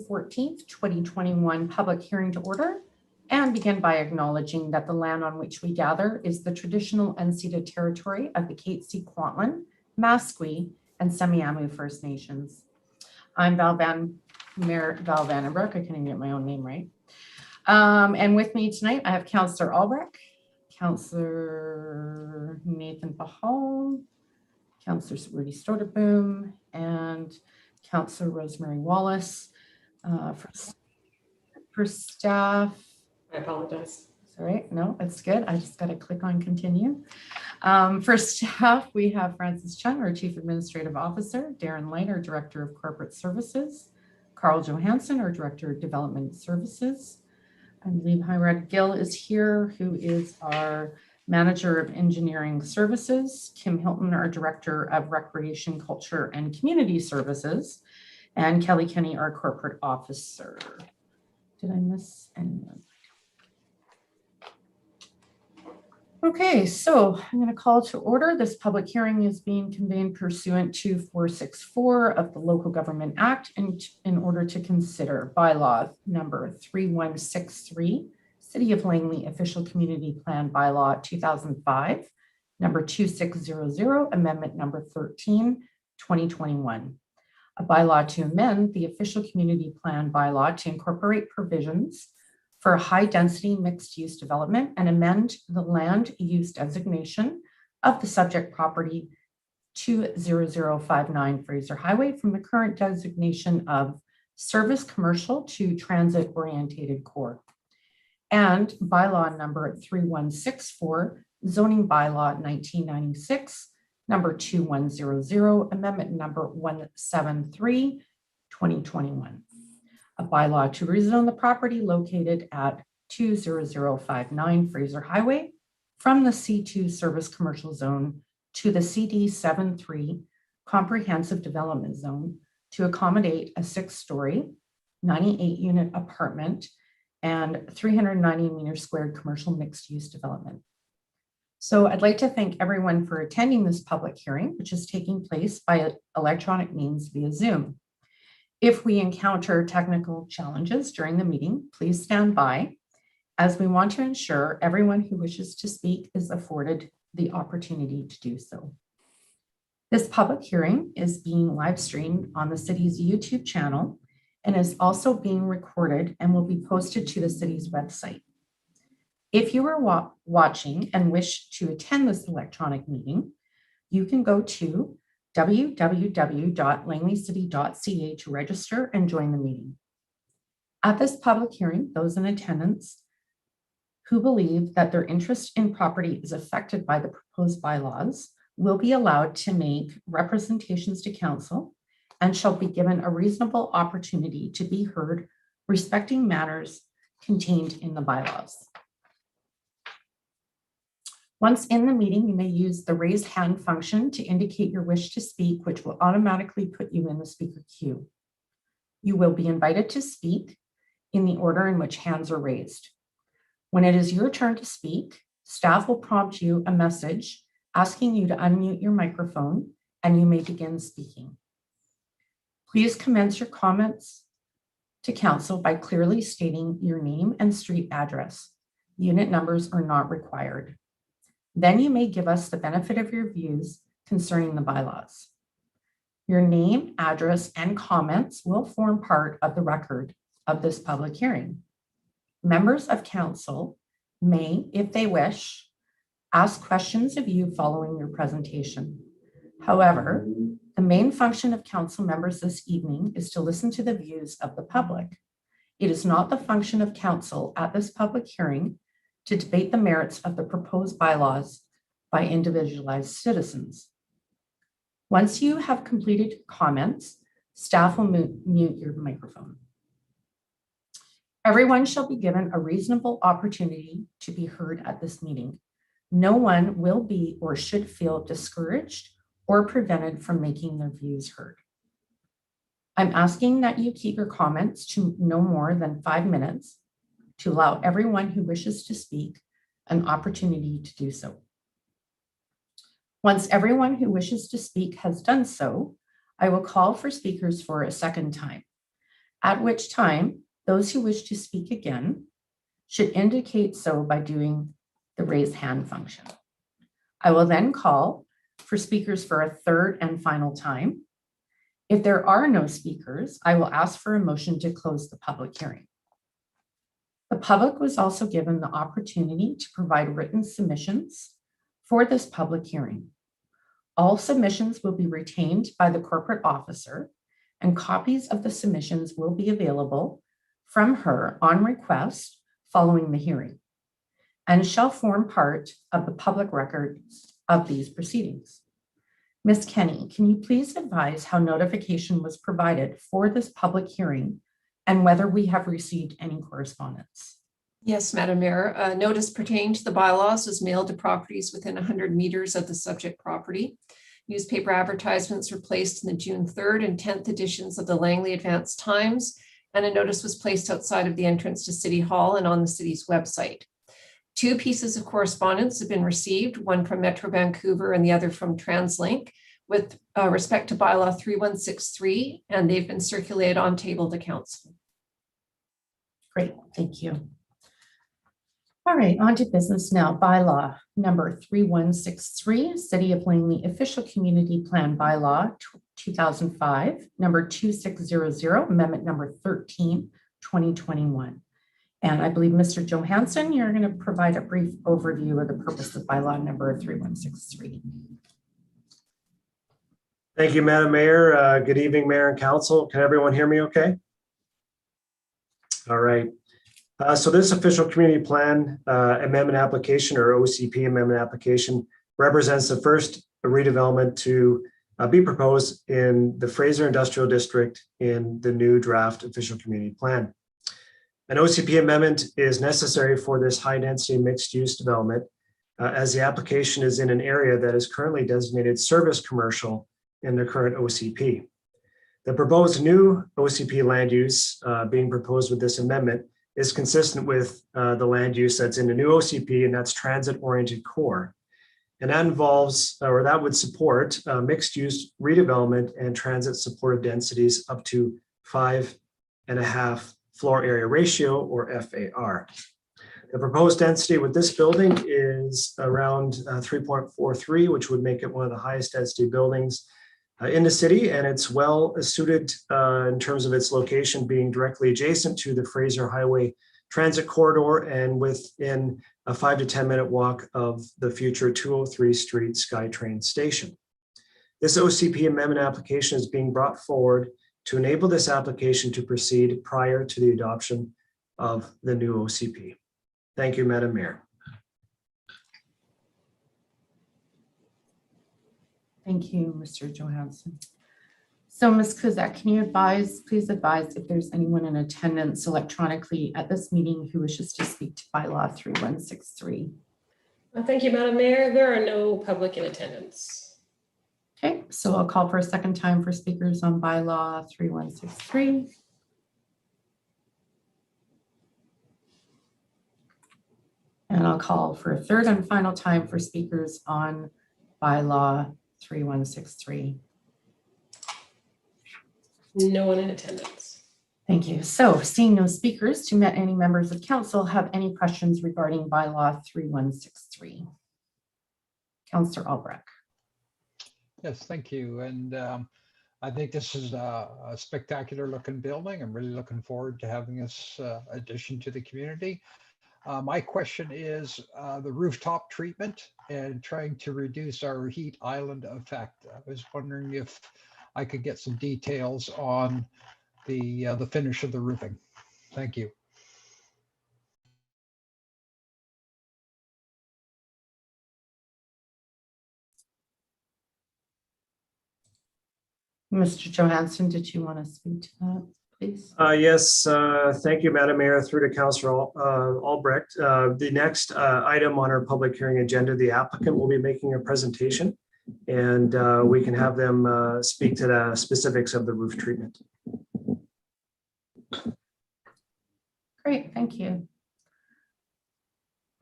14th, 2021 public hearing to order and begin by acknowledging that the land on which we gather is the traditional unceded territory of the Kaitsi-Kwantlen, Masqui, and Semiahmoo First Nations. I'm Mayor Val Vandenbroek. I can't even get my own name right. And with me tonight, I have Councillor Albrecht, Councillor Nathan Pahal, Councillor Rudy Stoterboom, and Councillor Rosemary Wallace. For staff, I apologize. all right, no, it's good. I just got to click on continue. For staff, we have Francis Chung, our Chief Administrative Officer, Darren Light, our Director of Corporate Services, Carl Johansen, our Director of Development Services. I believe Hyrad Gill is here, who is our Manager of Engineering Services, Kim Hilton, our Director of Recreation, Culture, and Community Services, and Kelly Kenny, our Corporate Officer. Did I miss anyone? Okay, so I'm going to call to order. This public hearing is being convened pursuant to 464 of the Local Government Act and in order to consider bylaw number 3163, City of Langley Official Community Plan Bylaw 2005, number 2600, amendment number 13, 2021. A bylaw to amend the Official Community Plan Bylaw to incorporate provisions for high-density mixed-use development and amend the land use designation of the subject property 20059 Fraser Highway from the current designation of service commercial to transit-oriented core. And bylaw number 3164, zoning bylaw 1996, number 2100, amendment number 173, 2021. A bylaw to rezone the property located at 20059 Fraser Highway from the C2 Service Commercial Zone to the CD73 Comprehensive Development Zone to accommodate a 6-story, 98-unit apartment and 390 meter squared commercial mixed-use development. So I'd like to thank everyone for attending this public hearing, which is taking place by electronic means via Zoom. If we encounter technical challenges during the meeting, please stand by, as we want to ensure everyone who wishes to speak is afforded the opportunity to do so. This public hearing is being live streamed on the city's YouTube channel and is also being recorded and will be posted to the city's website. If you are watching and wish to attend this electronic meeting, you can go to www.langleycity.ca to register and join the meeting. At this public hearing, those in attendance who believe that their interest in property is affected by the proposed bylaws will be allowed to make representations to council and shall be given a reasonable opportunity to be heard respecting matters contained in the bylaws. Once in the meeting, you may use the raise hand function to indicate your wish to speak, which will automatically put you in the speaker queue. You will be invited to speak in the order in which hands are raised. When it is your turn to speak, staff will prompt you a message asking you to unmute your microphone and you may begin speaking. Please commence your comments to council by clearly stating your name and street address. Unit numbers are not required. Then you may give us the benefit of your views concerning the bylaws. Your name, address, and comments will form part of the record of this public hearing. Members of council may, if they wish, ask questions of you following your presentation. However, the main function of council members this evening is to listen to the views of the public. It is not the function of council at this public hearing to debate the merits of the proposed bylaws by individualized citizens. Once you have completed comments, staff will mute your microphone. Everyone shall be given a reasonable opportunity to be heard at this meeting. No one will be or should feel discouraged or prevented from making their views heard. I'm asking that you keep your comments to no more than 5 minutes to allow everyone who wishes to speak an opportunity to do so. Once everyone who wishes to speak has done so, I will call for speakers for a second time. at which time those who wish to speak again should indicate so by doing the raise hand function. I will then call for speakers for a third and final time. If there are no speakers, I will ask for a motion to close the public hearing. The public was also given the opportunity to provide written submissions for this public hearing. All submissions will be retained by the corporate officer, and copies of the submissions will be available from her on request following the hearing, and shall form part of the public record of these proceedings. Ms. Kenny, can you please advise how notification was provided for this public hearing and whether we have received any correspondence? Yes, Madam Mayor. Notice pertaining to the bylaws was mailed to properties within 100 meters of the subject property. Newspaper advertisements were placed in the June 3rd and 10th editions of the Langley Advance Times, and a notice was placed outside of the entrance to City Hall and on the city's website. 2 pieces of correspondence have been received, one from Metro Vancouver and the other from TransLink, with respect to Bylaw 3163, and they've been circulated on table to council. Great, thank you. All right, on to business now. Bylaw number 3163, City of Langley Official Community Plan Bylaw 2005, number 2600, Amendment number 13, 2021. And I believe Mr. Johansen, you're going to provide a brief overview of the purpose of bylaw number 3163. Thank you, Madam Mayor. Good evening, Mayor and Council. Can everyone hear me okay? All right. So this official community plan amendment application, or OCP amendment application, represents the first redevelopment to be proposed in the Fraser Industrial District in the new draft official community plan. An OCP amendment is necessary for this high-density mixed-use development as the application is in an area that is currently designated service commercial in the current OCP. The proposed new OCP land use being proposed with this amendment is consistent with the land use that's in the new OCP, and that's transit-oriented core. And that involves, or that would support mixed-use redevelopment and transit-supported densities up to 5.5 floor area ratio, or FAR. The proposed density with this building is around 3.43, which would make it one of the highest density buildings in the city, and it's well suited in terms of its location being directly adjacent to the Fraser Highway Transit Corridor and within a 5 to 10 minute walk of the future 203 Street SkyTrain station. This OCP amendment application is being brought forward to enable this application to proceed prior to the adoption of the new OCP. Thank you, Madam Mayor. Thank you, Mr. Johansen. So Ms. Kuzak, can you please advise if there's anyone in attendance electronically at this meeting who wishes to speak to bylaw 3163? Thank you, Madam Mayor. There are no public in attendance. Okay, so I'll call for a second time for speakers on bylaw 3163. And I'll call for a third and final time for speakers on bylaw 3163. No one in attendance. Thank you. So seeing no speakers, do any members of council have any questions regarding bylaw 3163? Councillor Albrecht. Yes, thank you. And I think this is a spectacular looking building. I'm really looking forward to having this addition to the community. My question is the rooftop treatment and trying to reduce our heat island effect. I was wondering if I could get some details on the finish of the roofing. Thank you. Mr. Johansen, did you want to speak to that, please? Yes, thank you, Madam Mayor, through to Councillor Albrecht. The next item on our public hearing agenda, the applicant will be making a presentation, and we can have them speak to the specifics of the roof treatment. Great, thank you.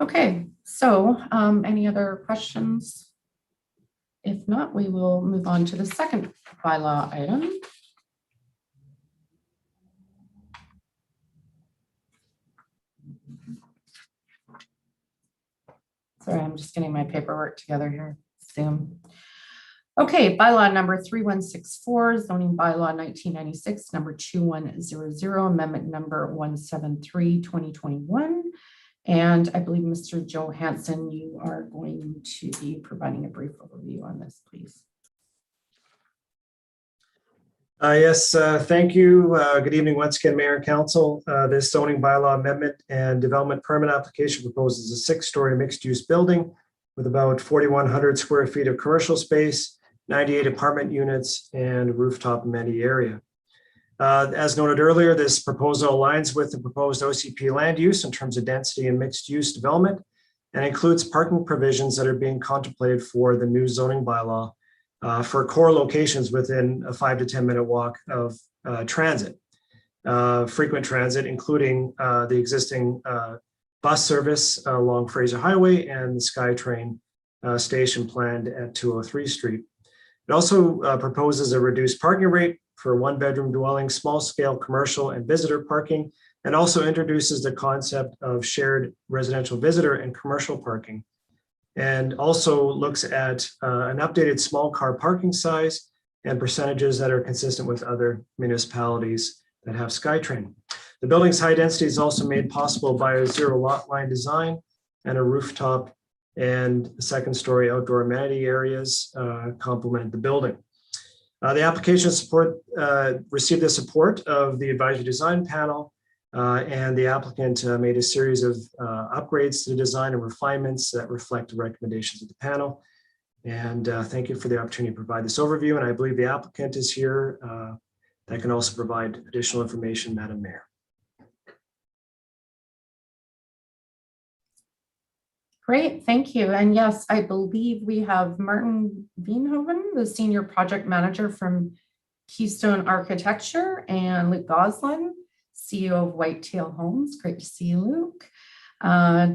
Okay, so any other questions? If not, we will move on to the second bylaw item. Sorry, I'm just getting my paperwork together here. Zoom. Okay, bylaw number 3164, zoning bylaw 1996, number 2100, amendment number 173, 2021. And I believe Mr. Johansen, you are going to be providing a brief overview on this, please. Yes, thank you. Good evening once again, Mayor and Council. This zoning bylaw amendment and development permit application proposes a 6-story mixed-use building with about 4,100 square feet of commercial space, 98 apartment units, and rooftop amenity area. As noted earlier, this proposal aligns with the proposed OCP land use in terms of density and mixed-use development and includes parking provisions that are being contemplated for the new zoning bylaw for core locations within a 5 to 10 minute walk of transit, frequent transit, including the existing bus service along Fraser Highway and the SkyTrain station planned at 203 Street. It also proposes a reduced parking rate for 1-bedroom dwelling, small scale commercial and visitor parking, and also introduces the concept of shared residential visitor and commercial parking, and also looks at an updated small car parking size and percentages that are consistent with other municipalities that have SkyTrain. The building's high density is also made possible by a zero lot line design and a rooftop and second-story outdoor amenity areas complement the building. The application support received the support of the advisory design panel, and the applicant made a series of upgrades to the design and refinements that reflect the recommendations of the panel. And thank you for the opportunity to provide this overview. And I believe the applicant is here that can also provide additional information, Madam Mayor. Great, thank you. And yes, I believe we have Martin Veenhoven, the Senior Project Manager from Keystone Architecture, and Luke Goslin, CEO of Whitetail Homes. Great to see you, Luke.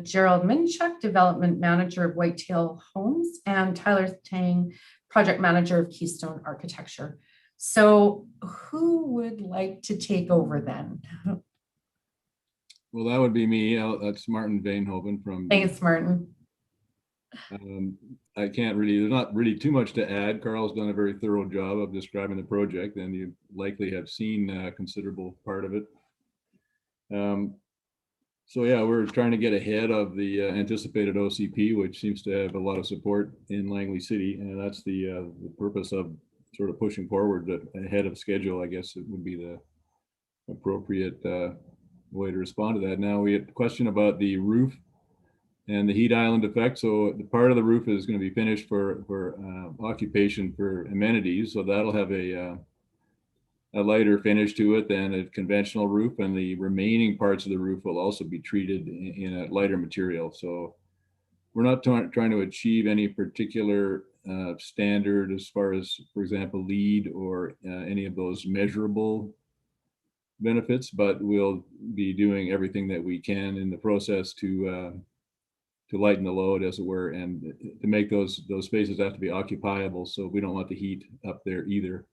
Gerald Minchuk, Development Manager of Whitetail Homes, and Tyler Tang, Project Manager of Keystone Architecture. So who would like to take over then? Well, that would be me. That's Martin Veenhoven from. Thanks, Martin. I can't really, there's not really too much to add. Carl's done a very thorough job of describing the project, and you likely have seen a considerable part of it. So yeah, we're trying to get ahead of the anticipated OCP, which seems to have a lot of support in Langley City, and that's the purpose of sort of pushing forward ahead of schedule. I guess it would be the appropriate way to respond to that. Now, we had a question about the roof and the heat island effect. So the part of the roof is going to be finished for occupation for amenities. So that'll have a lighter finish to it than a conventional roof, and the remaining parts of the roof will also be treated in a lighter material. So we're not trying to achieve any particular standard as far as, for example, LEED or any of those measurable benefits, but we'll be doing everything that we can in the process to lighten the load, as it were, and to make those spaces have to be occupiable. So we don't want the heat up there either.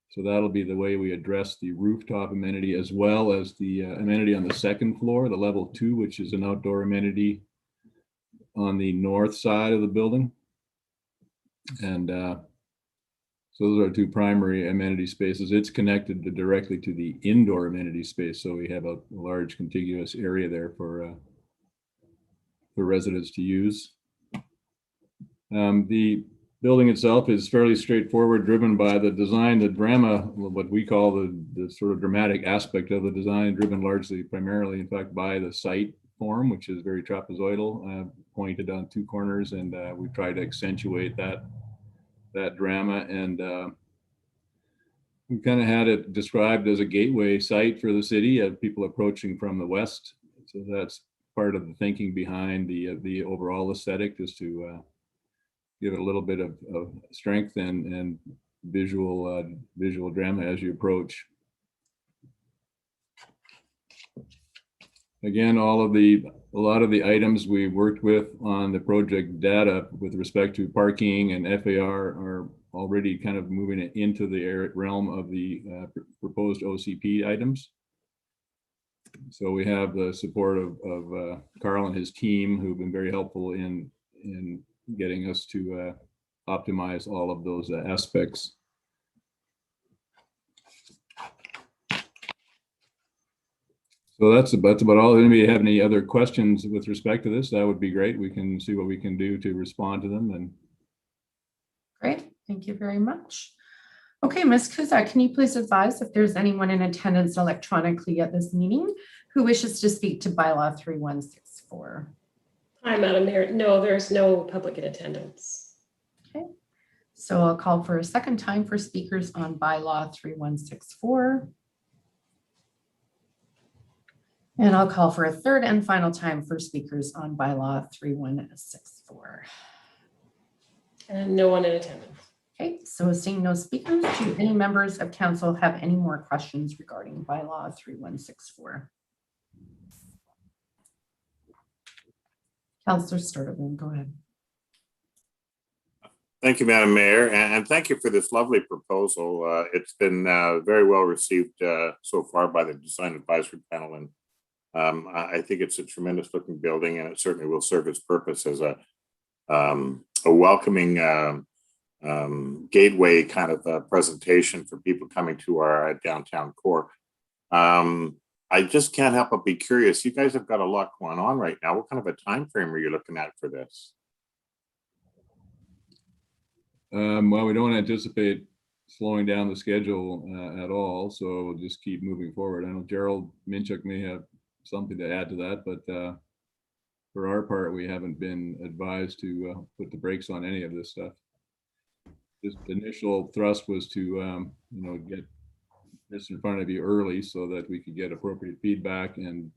So that'll be the way we address the rooftop amenity, as well as the amenity on the second floor, the level 2, which is an outdoor amenity on the north side of the building. And so those are 2 primary amenity spaces. It's connected directly to the indoor amenity space. So we have a large contiguous area there for residents to use. The building itself is fairly straightforward, driven by the design, the drama, what we call the sort of dramatic aspect of the design, driven largely, primarily, in fact, by the site form, which is very trapezoidal, pointed on 2 corners, and we try to accentuate that drama. And we kind of had it described as a gateway site for the city of people approaching from the west. So that's part of the thinking behind the overall aesthetic, is to give it a little bit of strength and visual drama as you approach. Again, a lot of the items we worked with on the project data with respect to parking and FAR are already kind of moving it into the realm of the proposed OCP items. So we have the support of Carl and his team, who've been very helpful in getting us to optimize all of those aspects. So that's about all. Anybody have any other questions with respect to this? That would be great. We can see what we can do to respond to them. And Great, thank you very much. Okay, Ms. Kuzak, can you please advise if there's anyone in attendance electronically at this meeting who wishes to speak to Bylaw 3164? Hi, Madam Mayor. No, there's no public in attendance. Okay, so I'll call for a second time for speakers on Bylaw 3164. And I'll call for a third and final time for speakers on Bylaw 3164. And no one in attendance. Okay, so seeing no speakers, do any members of council have any more questions regarding Bylaw 3164? Councillor Sturtevant, go ahead. Thank you, Madam Mayor, and thank you for this lovely proposal. It's been very well received so far by the Design Advisory Panel, and I think it's a tremendous looking building, and it certainly will serve its purpose as a welcoming gateway kind of presentation for people coming to our downtown core. I just can't help but be curious. You guys have got a lot going on right now. What kind of a time frame are you looking at for this? Well, we don't anticipate slowing down the schedule at all, so we'll just keep moving forward. I know Gerald Minchuk may have something to add to that, but for our part, we haven't been advised to put the brakes on any of this stuff. This initial thrust was to get this in front of you early so that we could get appropriate feedback and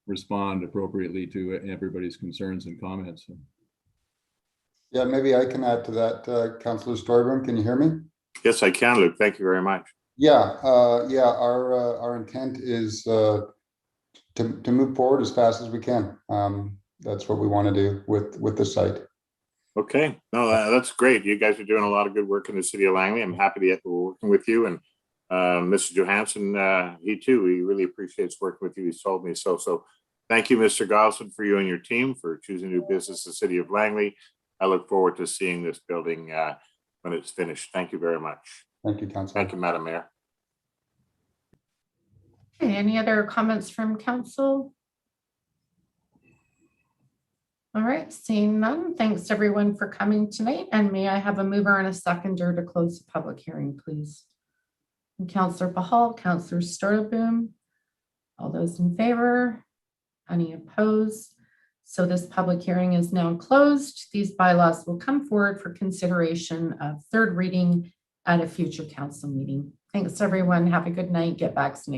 respond appropriately to everybody's concerns and comments. Yeah, maybe I can add to that, Councillor Stoiber. Can you hear me? Yes, I can, Luke. Thank you very much. Yeah, our intent is to move forward as fast as we can. That's what we want to do with the site. Okay, no, that's great. You guys are doing a lot of good work in the City of Langley. I'm happy to be working with you, and Mr. Johansen, he really appreciates working with you. He's told me so. So thank you, Mr. Gosselin, for you and your team for choosing to do business in the City of Langley. I look forward to seeing this building when it's finished. Thank you very much. Thank you, Councillor. Thank you, Madam Mayor. Okay, any other comments from council? All right, seeing none, thanks everyone for coming tonight. And may I have a mover and a seconder to close the public hearing, please? And Councillor Pahal, Councillor Sturtevant, all those in favor? Any opposed? So this public hearing is now closed. These bylaws will come forward for consideration of third reading at a future council meeting. Thanks everyone. Have a good night. Get vaccinated.